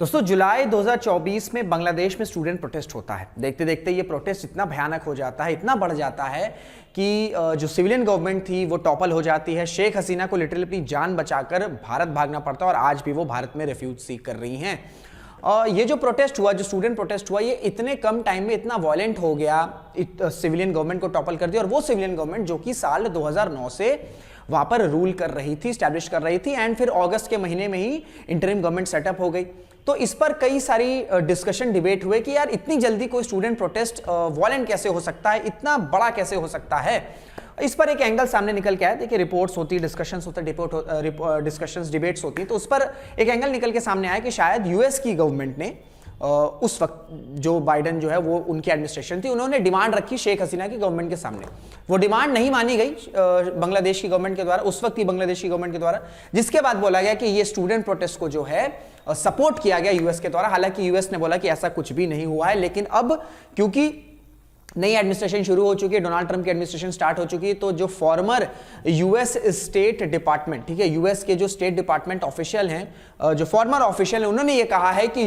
दोस्तों जुलाई 2024 में बांग्लादेश में स्टूडेंट प्रोटेस्ट होता है। देखते देखते ये प्रोटेस्ट इतना भयानक हो जाता है, इतना बढ़ जाता है कि जो सिविलियन गवर्नमेंट थी वो टॉपल हो जाती है। शेख हसीना को लिटरली अपनी जान बचाकर भारत भागना पड़ता है और आज भी वो भारत में रेफ्यूज सीक कर रही हैं। ये जो प्रोटेस्ट हुआ, जो स्टूडेंट प्रोटेस्ट हुआ, ये इतने कम टाइम में इतना वायलेंट हो गया, सिविलियन गवर्नमेंट को टॉपल कर दिया। और वो सिविलियन गवर्नमेंट जो कि साल 2009 से वहां पर रूल कर रही थी, स्टैब्लिश कर रही थी, एंड फिर अगस्त के महीने में ही इंटरिम गवर्नमेंट सेटअप हो गई। तो इस पर कई सारी डिस्कशन डिबेट हुए कि यार इतनी जल्दी कोई स्टूडेंट प्रोटेस्ट वायलेंट कैसे हो सकता है, इतना बड़ा कैसे हो सकता है। इस पर एक एंगल सामने निकल के आया। देखिए रिपोर्ट्स होती, डिस्कशंस होते, डिस्कशंस डिबेट्स होती, तो उस पर एक एंगल निकल के सामने आया कि शायद यूएस की गवर्नमेंट ने उस वक्त जो बाइडेन जो है वो उनकी एडमिनिस्ट्रेशन थी, उन्होंने डिमांड रखी शेख हसीना की गवर्नमेंट के सामने। वो डिमांड नहीं मानी गई बांग्लादेश की गवर्नमेंट के द्वारा, उस वक्त की बांग्लादेश की गवर्नमेंट के द्वारा, जिसके बाद बोला गया कि ये स्टूडेंट प्रोटेस्ट को जो है सपोर्ट किया गया यूएस के द्वारा। हालांकि यूएस ने बोला कि ऐसा कुछ भी नहीं हुआ है, लेकिन अब क्योंकि नई एडमिनिस्ट्रेशन शुरू हो चुकी है, डोनाल्ड ट्रंप की एडमिनिस्ट्रेशन स्टार्ट हो चुकी है, तो जो फॉर्मर यूएस स्टेट डिपार्टमेंट, ठीक है, यूएस के जो स्टेट डिपार्टमेंट ऑफिशियल हैं, जो फॉर्मर ऑफिशियल हैं, उन्होंने ये कहा है कि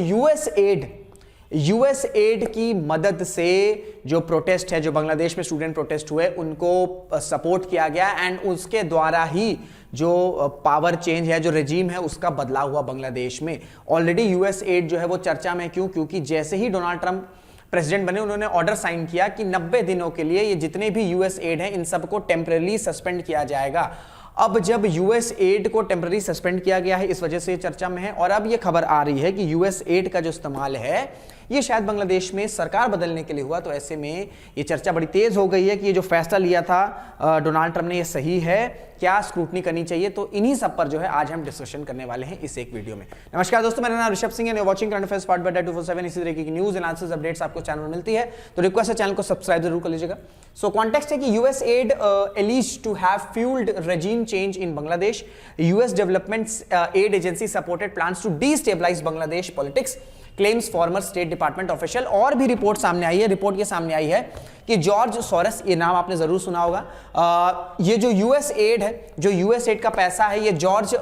यूएस एड की मदद से जो प्रोटेस्ट है, जो बांग्लादेश में स्टूडेंट प्रोटेस्ट हुए, उनको सपोर्ट किया गया एंड उसके द्वारा ही जो पावर चेंज है, जो रेजीम है, उसका बदलाव हुआ बांग्लादेश में। ऑलरेडी यूएस एड जो है वो चर्चा में, क्योंकि जैसे ही डोनाल्ड ट्रंप प्रेसिडेंट बने, उन्होंने ऑर्डर साइन किया कि 90 दिनों के लिए ये जितने भी यूएस एड हैं इन सबको टेम्परेरी सस्पेंड किया जाएगा। अब जब यूएस एड को टेम्परेरी सस्पेंड किया गया है, इस वजह से चर्चा में है। और अब ये खबर आ रही है कि यूएस एड का जो इस्तेमाल है ये शायद बांग्लादेश में सरकार बदलने के लिए हुआ। तो ऐसे में ये चर्चा बड़ी तेज हो गई है कि ये जो फैसला लिया था डोनाल्ड ट्रंप ने, ये सही है, क्या स्क्रूटनी करनी चाहिए। तो इन्हीं सब पर जो है आज हम डिस्कशन करने वाले हैं इस एक वीडियो में। नमस्कार दोस्तों, मेरा नाम ऋषभ सिंह है, watching current affairs part by 247। इसी तरीके की न्यूज एनालिसिस अपडेट्स आपको चैनल में मिलती है, तो रिक्वेस्ट है चैनल को सब्सक्राइब जरूर कर लीजिएगा। सो कॉन्टेक्स्ट है कि US aid alleged to have fuelled regime change in Bangladesh. US development aid agency supported plans to destabilise Bangladesh politics, claims former state department official. और भी रिपोर्ट सामने आई है, रिपोर्ट ये सामने आई है कि जॉर्ज सोरस, ये नाम आपने जरूर सुना होगा, ये जो यूएस एड है, जो यूएस एड का पैसा है, ये जॉर्ज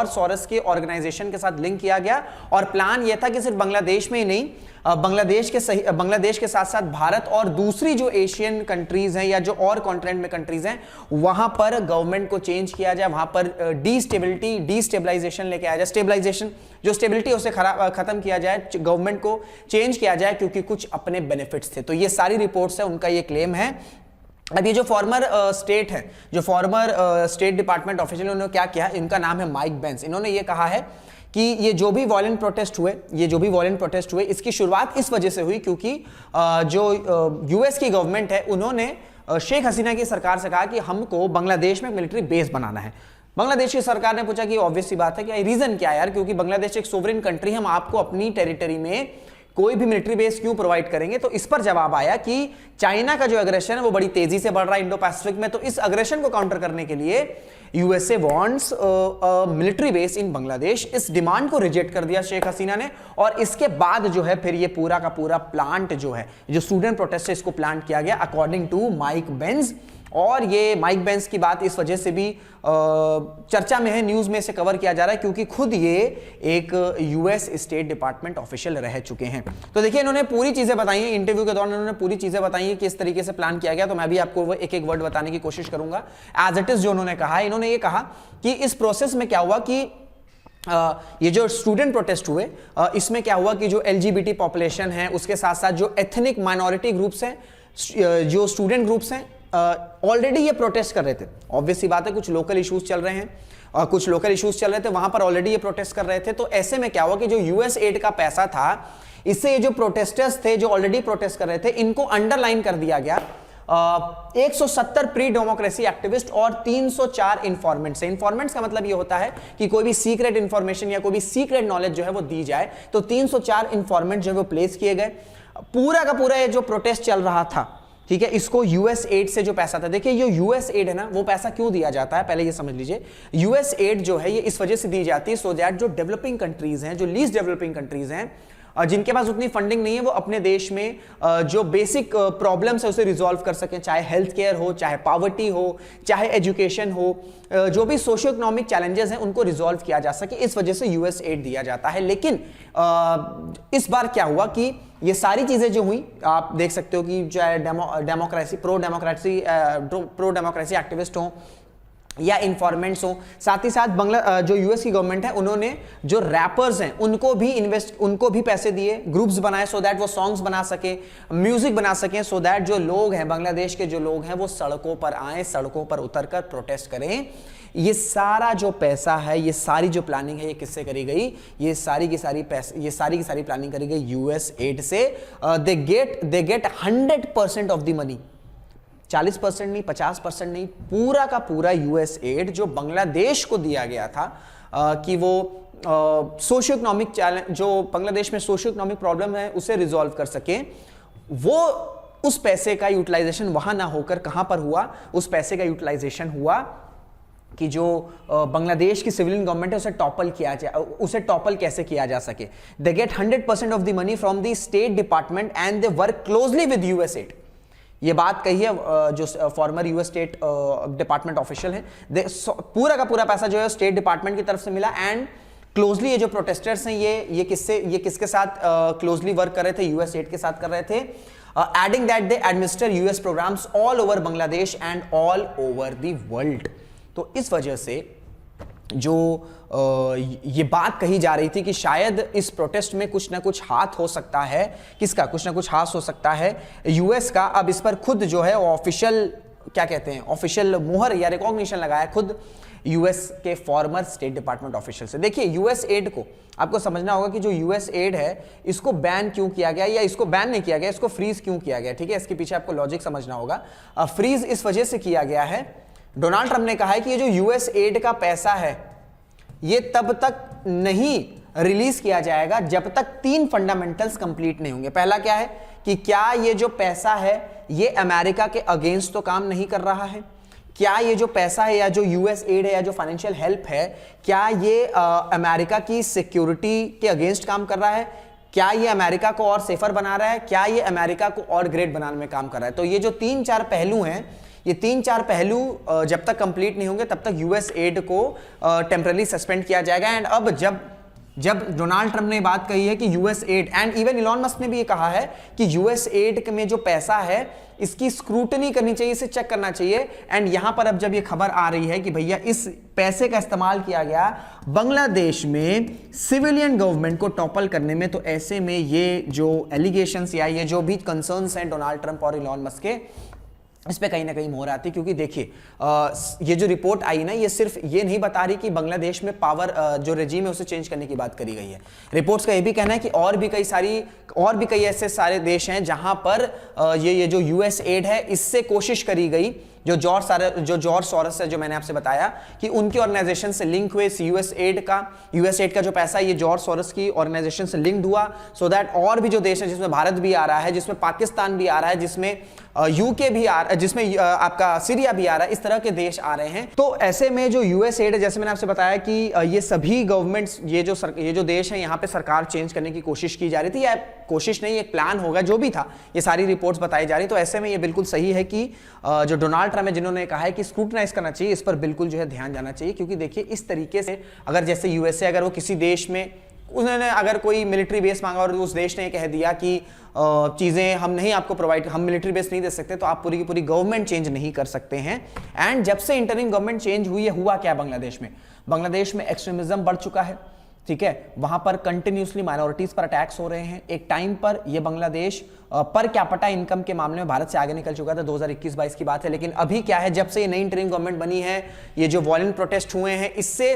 सोरस के ऑर्गेनाइजेशन के साथ लिंक किया गया। और प्लान ये था कि सिर्फ बांग्लादेश में ही नहीं, बांग्लादेश के साथ साथ भारत और दूसरी जो एशियन कंट्रीज हैं या जो और कॉन्टिनेंट में कंट्रीज हैं, वहां पर गवर्नमेंट को चेंज किया जाए, वहां पर डीस्टेबलाइजेशन लेके आया जाए, स्टेबलाइजेशन, जो स्टेबिलिटी उसे खत्म किया जाए, गवर्नमेंट को चेंज किया जाए, क्योंकि कुछ अपने बेनिफिट्स थे। तो ये सारी रिपोर्ट्स है, उनका ये क्लेम है। अब ये जो फॉर्मर स्टेट है, जो फॉर्मर स्टेट डिपार्टमेंट ऑफिशियल, उन्होंने क्या किया, इनका नाम है माइक बेंस। इन्होंने ये कहा है कि ये जो भी वायलेंट प्रोटेस्ट हुए, इसकी शुरुआत इस वजह से हुई क्योंकि जो यूएस की गवर्नमेंट है, उन्होंने शेख हसीना की सरकार से कहा कि हमको बांग्लादेश में मिलिट्री बेस बनाना है। बांग्लादेश की सरकार ने पूछा कि ऑब्वियस सी बात है कि रीजन क्या है यार, क्योंकि बांग्लादेश एक सोवरेन कंट्री, हम आपको अपनी टेरिटरी में कोई भी मिलिट्री बेस क्यों प्रोवाइड करेंगे। तो इस पर जवाब आया कि चाइना का जो एग्रेशन है वो बड़ी तेजी से बढ़ रहा है इंडो पैसिफिक में, तो इस एग्रेशन को काउंटर करने के लिए USA wants military base in Bangladesh. इस डिमांड को रिजेक्ट कर दिया शेख हसीना ने, और इसके बाद जो है फिर ये पूरा का पूरा प्लांट जो है, जो स्टूडेंट प्रोटेस्ट है, इसको प्लांट किया गया अकॉर्डिंग टू माइक बेंस। और ये माइक बेंस की बात इस वजह से भी चर्चा में है, न्यूज में से कवर किया जा रहा है, क्योंकि खुद ये एक यूएस स्टेट डिपार्टमेंट ऑफिशियल रह चुके हैं। तो देखिए इन्होंने पूरी चीजें बताई हैं, इंटरव्यू के दौरान इन्होंने पूरी चीजें बताई हैं कि इस तरीके से प्लान किया गया। तो मैं भी आपको वो एक एक वर्ड बताने की कोशिश करूंगा एज इट इज जो उन्होंने कहा है। इन्होंने ये कहा कि इस प्रोसेस में क्या हुआ कि ये जो स्टूडेंट प्रोटेस्ट हुए, इसमें क्या हुआ कि जो एलजीबीटी पॉपुलेशन है, उसके साथ साथ जो एथनिक माइनॉरिटी ग्रुप्स हैं, जो स्टूडेंट ग्रुप्स हैं, ऑलरेडी ये प्रोटेस्ट कर रहे थे। ऑब्वियस सी बात है, कुछ लोकल इश्यूज चल रहे हैं और कुछ लोकल इश्यूज चल रहे थे, वहां पर ऑलरेडी ये प्रोटेस्ट कर रहे थे। तो ऐसे में क्या हुआ कि जो यूएस एड का पैसा था, इससे ये जो प्रोटेस्टर्स थे, जो ऑलरेडी प्रोटेस्ट कर रहे थे, इनको अंडरलाइन कर दिया गया। 170 प्री डेमोक्रेसी एक्टिविस्ट और 304 इन्फॉर्मेंट्स। इन्फॉर्मेंट्स का मतलब ये होता है कि कोई भी सीक्रेट इंफॉर्मेशन या कोई भी सीक्रेट नॉलेज जो है वो दी जाए। तो 304 इन्फॉर्मेंट जो है वो प्लेस किए गए। पूरा का पूरा ये जो प्रोटेस्ट चल रहा था, ठीक है, इसको यूएस एड से जो पैसा था, देखिए ये यूएस एड है ना, वो पैसा क्यों दिया जाता है पहले ये समझ लीजिए। यूएस एड जो है ये इस वजह से दी जाती है सो दैट जो डेवलपिंग कंट्रीज हैं, जो लीस्ट डेवलपिंग कंट्रीज हैं, जिनके पास उतनी फंडिंग नहीं है वो अपने देश में जो बेसिक प्रॉब्लम्स है उसे रिजॉल्व कर सकें, चाहे हेल्थ केयर हो, चाहे पॉवर्टी हो, चाहे एजुकेशन हो, जो भी सोशियो इकोनॉमिक चैलेंजेस हैं उनको रिजॉल्व किया जा सके। इस वजह से यूएस एड दिया जाता है। लेकिन इस बार क्या हुआ कि ये सारी चीजें जो हुई, आप देख सकते हो कि चाहे प्रो डेमोक्रेसी एक्टिविस्ट हो या इन्फॉर्मेंट्स हो, साथ ही साथ जो यूएस की गवर्नमेंट है उन्होंने जो रैपर्स हैं उनको भी पैसे दिए, ग्रुप्स बनाए सो दैट वो सॉन्ग्स बना सके, म्यूजिक बना सके, सो दैट जो लोग हैं बांग्लादेश के जो लोग हैं वो सड़कों पर आए, सड़कों पर उतरकर प्रोटेस्ट करें। ये सारा जो पैसा है, ये सारी जो प्लानिंग है, ये किससे करी गई? ये सारी की सारी प्लानिंग करी गई यूएस एड से। They get 100% of the money, 40% नहीं, 50% नहीं, पूरा का पूरा यूएस एड जो बांग्लादेश को दिया गया था कि वो सोशियो इकोनॉमिक चैलेंज, जो बांग्लादेश में सोशियो इकोनॉमिक प्रॉब्लम है उसे रिजॉल्व कर सके, वो उस पैसे का यूटिलाइजेशन वहां ना होकर कहां पर हुआ? उस पैसे का यूटिलाइजेशन हुआ कि जो बांग्लादेश की सिविलियन गवर्नमेंट है उसे टॉपल कैसे किया जा सके। They get 100% of the money from the state department and they work closely with US add. ये बात कही है जो former US state department official है। पूरा का पूरा पैसा जो है स्टेट डिपार्टमेंट की तरफ से मिला एंड क्लोजली ये जो प्रोटेस्टर्स हैं ये किसके साथ क्लोजली वर्क कर रहे थे? यूएस एड के साथ कर रहे थे। Adding that they administer US programmes all over Bangladesh and all over the world. तो इस वजह से जो ये बात कही जा रही थी कि शायद इस प्रोटेस्ट में कुछ ना कुछ हाथ हो सकता है, किसका? कुछ ना कुछ हाथ हो सकता है यूएस का। अब इस पर खुद जो है ऑफिशियल, क्या कहते हैं, ऑफिशियल मुहर या रिकॉग्निशन लगाया खुद यूएस के फॉर्मर स्टेट डिपार्टमेंट ऑफिशियल से। देखिए यूएस एड को आपको समझना होगा कि जो यूएस एड है इसको बैन क्यों किया गया, या इसको बैन नहीं किया गया, इसको फ्रीज क्यों किया गया, ठीक है? इसके पीछे आपको लॉजिक समझना होगा। फ्रीज इस वजह से किया गया है, डोनाल्ड ट्रंप ने कहा है कि ये जो यूएस एड का पैसा है ये तब तक नहीं रिलीज किया जाएगा जब तक 3 फंडामेंटल्स कंप्लीट नहीं होंगे। पहला क्या है कि क्या ये जो पैसा है ये अमेरिका के अगेंस्ट तो काम नहीं कर रहा है? क्या ये जो पैसा है या जो यूएस एड है या जो फाइनेंशियल हेल्प है, क्या ये अमेरिका की सिक्योरिटी के अगेंस्ट काम कर रहा है? क्या ये अमेरिका को और सेफर बना रहा है? क्या ये अमेरिका को और ग्रेट बनाने में काम कर रहा है? तो ये जो 3-4 पहलू हैं, ये 3-4 पहलू जब तक कंप्लीट नहीं होंगे तब तक यूएस एड को टेम्पररी सस्पेंड किया जाएगा। एंड अब जब डोनाल्ड ट्रंप ने बात कही है कि US add, and even Elon Musk ने भी ये कहा है कि यूएस एड में जो पैसा है इसकी स्क्रूटनी करनी चाहिए, इसे चेक करना चाहिए। एंड यहां पर अब जब ये खबर आ रही है कि भैया इस पैसे का इस्तेमाल किया गया बांग्लादेश में सिविलियन गवर्नमेंट को टॉपल करने में, तो ऐसे में ये जो एलिगेशंस या ये जो भी कंसर्न्स हैं डोनाल्ड ट्रंप और इलॉन मस्क के, इस पे कहीं ना कहीं मोहर आती। क्योंकि देखिए ये जो रिपोर्ट आई ना, ये सिर्फ ये नहीं बता रही कि बांग्लादेश में पावर जो रेजिम है उसे चेंज करने की बात करी गई है। रिपोर्ट्स का ये भी कहना है कि और भी कई ऐसे सारे देश हैं जहां पर ये जो यूएस एड है इससे कोशिश करी गई, जो जॉर्ज सोरोस है जो मैंने आपसे बताया कि उनकी ऑर्गेनाइजेशन से लिंक हुए, यूएस एड का जो पैसा ये जॉर्ज सोरोस की ऑर्गेनाइजेशन से लिंक्ड हुआ, सो दैट और भी जो देश है जिसमें भारत भी आ रहा है, जिसमें पाकिस्तान भी आ रहा है, जिसमें यूके भी आ रहा है, जिसमें आपका सीरिया भी आ रहा है, इस तरह के देश आ रहे हैं। तो ऐसे में जो यूएस एड है, जैसे मैंने आपसे बताया कि ये सभी गवर्नमेंट्स, ये जो देश है यहाँ पे सरकार चेंज करने की कोशिश की जा रही थी, या कोशिश नहीं एक प्लान होगा, जो भी था, ये सारी रिपोर्ट्स बताई जा रही। तो ऐसे में ये बिल्कुल सही है कि जो डोनाल्ड ट्रंप है जिन्होंने कहा है कि स्क्रूटनाइज करना चाहिए, इस पर बिल्कुल जो है ध्यान जाना चाहिए। क्योंकि देखिए इस तरीके से अगर जैसे यूएसए अगर वो किसी देश में उन्होंने अगर कोई मिलिट्री बेस मांगा और उस देश ने कह दिया कि चीज़ें हम नहीं आपको प्रोवाइड, हम मिलिट्री बेस नहीं दे सकते, तो आप पूरी की पूरी गवर्नमेंट चेंज नहीं कर सकते हैं। एंड जब से इंटरिम गवर्नमेंट चेंज हुई है, हुआ क्या बांग्लादेश में एक्सट्रीमिज्म बढ़ चुका है, ठीक है? वहां पर कंटिन्यूसली माइनॉरिटीज पर अटैक्स हो रहे हैं। एक टाइम पर यह बांग्लादेश पर कैपिटा इनकम के मामले में भारत से आगे निकल चुका था, 2021-22 की बात है। लेकिन अभी क्या है, जब से ये नई इंटरिम गवर्नमेंट बनी है, ये जो वॉयलेंट प्रोटेस्ट हुए हैं, इससे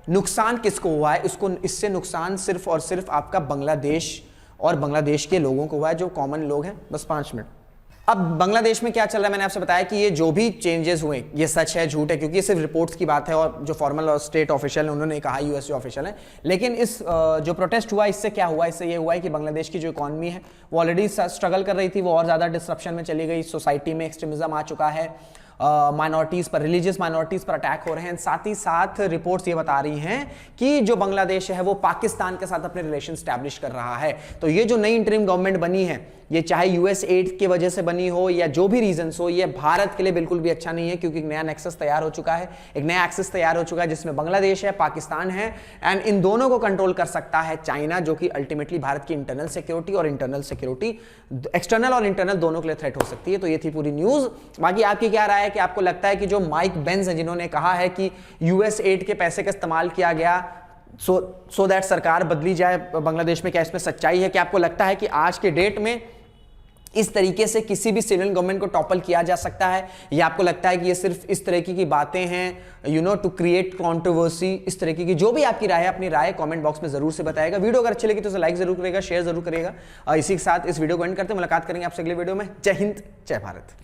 नुकसान किसको हुआ है? इससे नुकसान सिर्फ और सिर्फ आपका बांग्लादेश और बांग्लादेश के लोगों को हुआ है, जो कॉमन लोग हैं। बस 5 मिनट। अब बांग्लादेश में क्या चल रहा है, मैंने आपसे बताया कि ये जो भी चेंजेस हुए ये सच है झूठ है, क्योंकि ये सिर्फ रिपोर्ट्स की बात है और जो फॉर्मल और स्टेट ऑफिशियल उन्होंने कहा, यूएस ऑफिशियल है। लेकिन इस जो प्रोटेस्ट हुआ इससे क्या हुआ? इससे ये हुआ है कि बांग्लादेश की जो इकॉनमी है वो ऑलरेडी स्ट्रगल कर रही थी, वो और ज़्यादा डिस्ट्रप्शन में चली गई, सोसाइटी में एक्सट्रीमिज्म आ चुका है, माइनॉरिटीज पर, रिलीजियस माइनॉरिटीज पर अटैक हो रहे हैं। साथ ही साथ रिपोर्ट्स ये बता रही हैं कि जो बांग्लादेश है वो पाकिस्तान के साथ अपने रिलेशन स्टैब्लिश कर रहा है। तो ये जो नई इंटरिम गवर्नमेंट बनी है, ये चाहे यूएस एड की वजह से बनी हो या जो भी रीजंस हो, ये भारत के लिए बिल्कुल भी अच्छा नहीं है, क्योंकि एक नया नेक्सस तैयार हो चुका है, एक नया एक्सेस तैयार हो चुका है जिसमें बांग्लादेश है, पाकिस्तान है, एंड इन दोनों को कंट्रोल कर सकता है चाइना, जो कि अल्टीमेटली भारत की इंटरनल सिक्योरिटी और इंटरनल सिक्योरिटी, एक्सटर्नल और इंटरनल दोनों के लिए थ्रेट हो सकती है। तो ये थी पूरी न्यूज। बाकी आपकी क्या राय है कि आपको लगता है कि जो माइक बेंज है जिन्होंने कहा है कि यूएस एड के पैसे का इस्तेमाल किया गया सो दैट सरकार बदली जाए बांग्लादेश में, क्या इसमें सच्चाई है? क्या आपको लगता है कि आज के डेट में इस तरीके से किसी भी सिविलियन गवर्नमेंट को टॉपल किया जा सकता है, या आपको लगता है कि ये सिर्फ इस तरीके की बातें हैं टू क्रिएट कंट्रोवर्सी? इस तरीके की जो भी आपकी राय है, अपनी राय कमेंट बॉक्स में जरूर से बताएगा। वीडियो अगर अच्छी लगी तो लाइक जरूर करेगा, शेयर जरूर करेगा। इसी के साथ इस वीडियो को एंड करते हैं, मुलाकात करेंगे आपसे अगले वीडियो में। जय हिंद, जय भारत।